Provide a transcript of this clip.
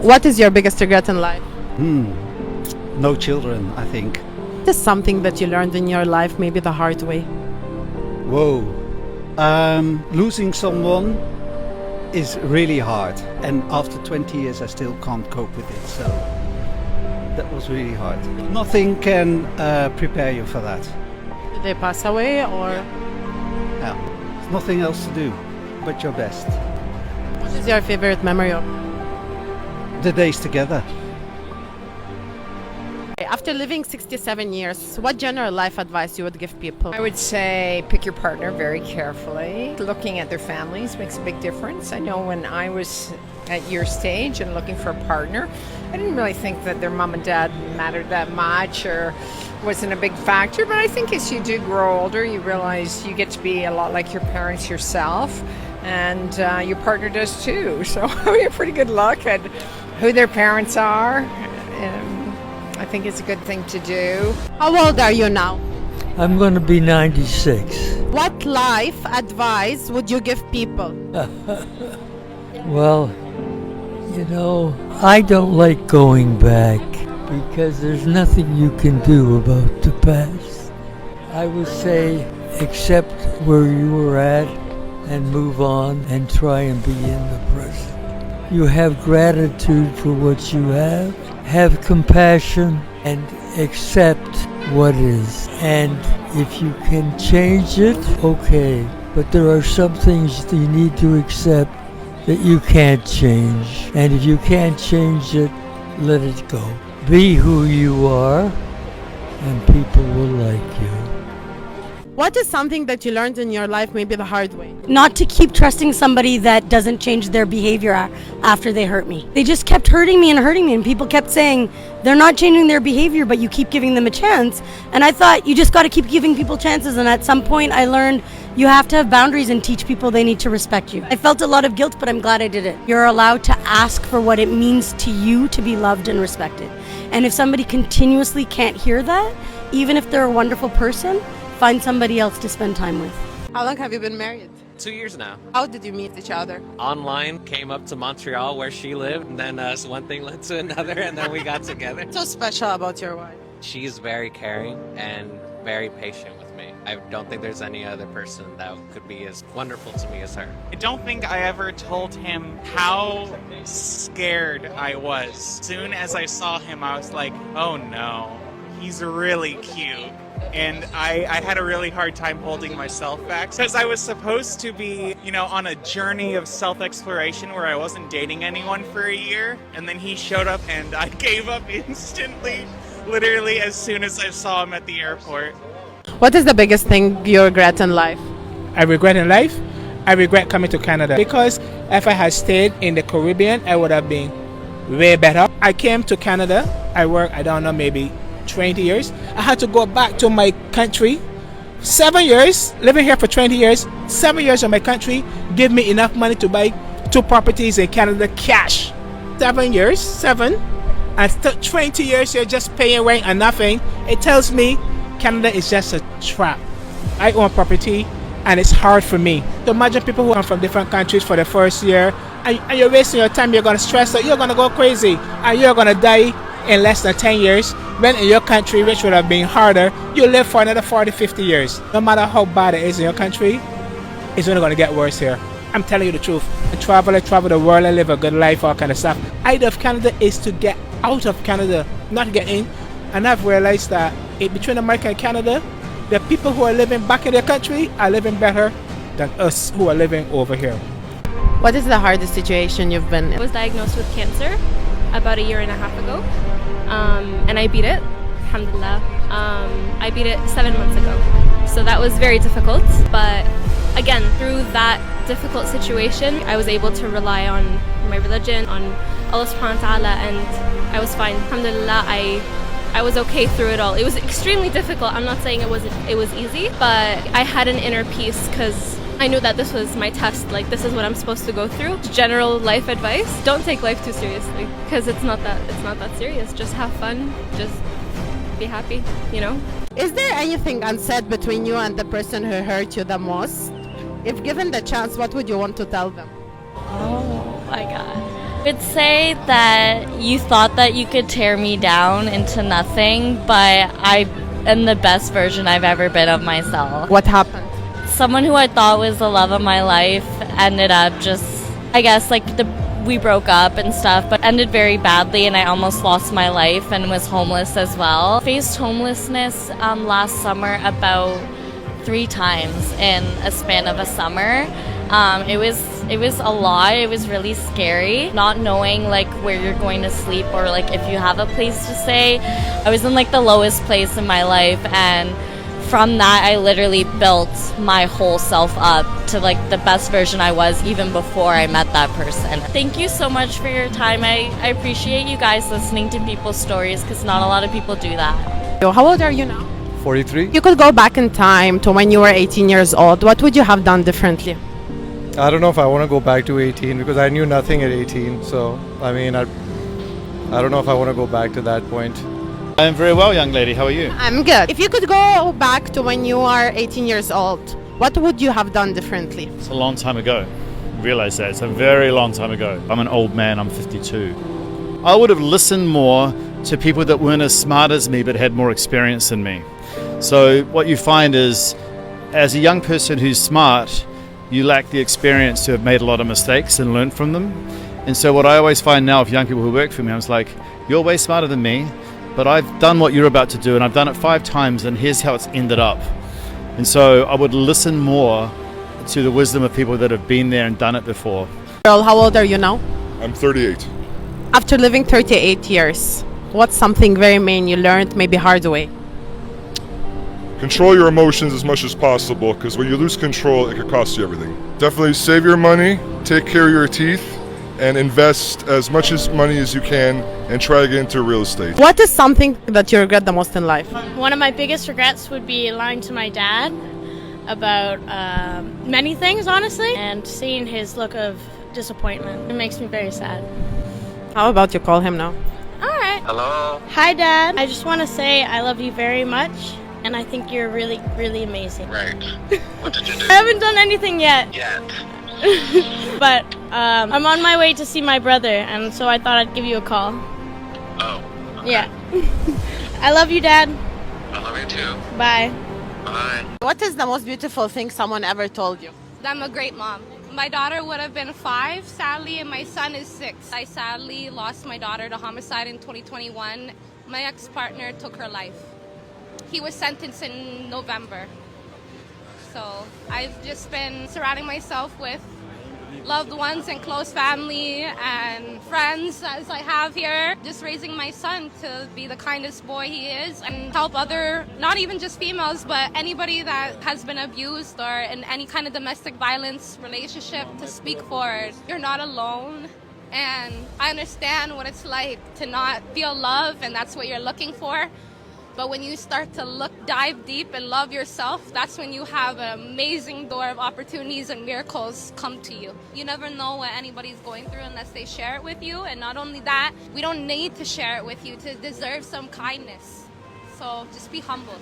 What is your biggest regret in life? No children, I think. What is something that you learned in your life, maybe the hard way? Whoa. Losing someone is really hard, and after 20 years I still can't cope with it, so that was really hard. Nothing can prepare you for that. Did they pass away or? Yeah. There's nothing else to do but your best. What is your favorite memory of? The days together. After living 67 years, what general life advice you would give people? I would say pick your partner very carefully. Looking at their families makes a big difference. I know when I was at your stage and looking for a partner, I didn't really think that their mom and dad mattered that much or wasn't a big factor. But I think as you do grow older, you realize you get to be a lot like your parents yourself, and your partner does too. So we have pretty good luck at who their parents are. I think it's a good thing to do. How old are you now? I'm going to be 96. What life advice would you give people? Well, I don't like going back because there's nothing you can do about the past. I would say accept where you were at and move on and try and be in the present. You have gratitude for what you have compassion and accept what is. And if you can change it, okay. But there are some things that you need to accept that you can't change. And if you can't change it, let it go. Be who you are, and people will like you. What is something that you learned in your life, maybe the hard way? Not to keep trusting somebody that doesn't change their behavior after they hurt me. They just kept hurting me, and people kept saying they're not changing their behavior, but you keep giving them a chance. And I thought you just got to keep giving people chances, and at some point I learned you have to have boundaries and teach people they need to respect you. I felt a lot of guilt, but I'm glad I did it. You're allowed to ask for what it means to you to be loved and respected. And if somebody continuously can't hear that, even if they're a wonderful person, find somebody else to spend time with. How long have you been married? 2 years now. How did you meet each other? Online, came up to Montreal where she lived, and then one thing led to another, and then we got together. What's so special about your wife? She's very caring and very patient with me. I don't think there's any other person that could be as wonderful to me as her. I don't think I ever told him how scared I was. Soon as I saw him, I was like, oh no, he's really cute. And I had a really hard time holding myself back because I was supposed to be, on a journey of self-exploration where I wasn't dating anyone for a year. And then he showed up and I gave up instantly, literally as soon as I saw him at the airport. What is the biggest thing you regret in life? I regret in life? I regret coming to Canada because if I had stayed in the Caribbean, I would have been way better. I came to Canada, I worked, maybe 20 years. I had to go back to my country. 7 years, living here for 20 years, 7 years of my country give me enough money to buy 2 properties in Canada cash. 7 years, and 20 years you're just paying rent and nothing. It tells me Canada is just a trap. I own property and it's hard for me. So imagine people who are from different countries for the first year and you're wasting your time, you're going to stress out, you're going to go crazy, and you're going to die in less than 10 years, when in your country, which would have been harder, you live for another 40, 50 years. No matter how bad it is in your country, it's only going to get worse here. I'm telling you the truth. I travel the world and live a good life, all kind of stuff. Idea of Canada is to get out of Canada, not get in. And I've realized that between America and Canada, the people who are living back in their country are living better than us who are living over here. What is the hardest situation you've been in? I was diagnosed with cancer about 1.5 years ago, and I beat it, alhamdulillah. I beat it 7 months ago, so that was very difficult, but again, through that difficult situation, I was able to rely on my religion, on Allah subhanahu wa ta'ala, and I was fine, alhamdulillah. I was okay through it all. It was extremely difficult. I'm not saying it was easy, but I had an inner peace because I knew that this was my test, like this is what I'm supposed to go through. General life advice, don't take life too seriously because it's not that serious. Just have fun, just be happy, Is there anything unsaid between you and the person who hurt you the most? If given the chance, what would you want to tell them? Oh my God. I'd say that you thought that you could tear me down into nothing, but I am the best version I've ever been of myself. What happened? Someone who I thought was the love of my life ended up just, I guess, like we broke up and stuff, but ended very badly, and I almost lost my life and was homeless as well. Faced homelessness last summer about 3 times in a span of a summer. It was a lot. It was really scary, not knowing like where you're going to sleep or like if you have a place to stay. I was in like the lowest place in my life, and from that I literally built my whole self up to like the best version I was even before I met that person. Thank you so much for your time. I appreciate you guys listening to people's stories, because not a lot of people do that. How old are you now? 43. You could go back in time to when you were 18 years old. What would you have done differently? I don't know if I want to go back to 18 because I knew nothing at 18. So, I mean, I don't know if I want to go back to that point. I'm very well, young lady. How are you? I'm good. If you could go back to when you are 18 years old, what would you have done differently? It's a long time ago. Realize that. It's a very long time ago. I'm an old man. I'm 52. I would have listened more to people that weren't as smart as me but had more experience than me. So what you find is, as a young person who's smart, you lack the experience to have made a lot of mistakes and learned from them. And so what I always find now with young people who work for me, I was like, you're way smarter than me, but I've done what you're about to do, and I've done it 5 times, and here's how it's ended up. And so I would listen more to the wisdom of people that have been there and done it before. Girl, how old are you now? I'm 38. After living 38 years, what's something very main you learned, maybe hard way? Control your emotions as much as possible, because when you lose control, it could cost you everything. Definitely save your money, take care of your teeth, and invest as much money as you can, and try to get into real estate. What is something that you regret the most in life? One of my biggest regrets would be lying to my dad about many things, honestly, and seeing his look of disappointment. It makes me very sad. How about you call him now? All right. Hello? Hi, Dad. I just want to say I love you very much, and I think you're really, really amazing. Right. What did you do? I haven't done anything yet. But I'm on my way to see my brother, and so I thought I'd give you a call. Oh. Okay. Yeah. I love you, Dad. I love you too. Bye. Bye. What is the most beautiful thing someone ever told you? I'm a great mom. My daughter would have been 5, sadly, and my son is 6. I sadly lost my daughter to homicide in 2021. My ex-partner took her life. He was sentenced in November. So I've just been surrounding myself with loved ones and close family and friends as I have here. Just raising my son to be the kindest boy he is and help other, not even just females, but anybody that has been abused or in any kind of domestic violence relationship to speak forward. You're not alone. And I understand what it's like to not feel love, and that's what you're looking for. But when you start to dive deep and love yourself, that's when you have an amazing door of opportunities and miracles come to you. You never know what anybody's going through unless they share it with you. And not only that, we don't need to share it with you to deserve some kindness. So just be humble.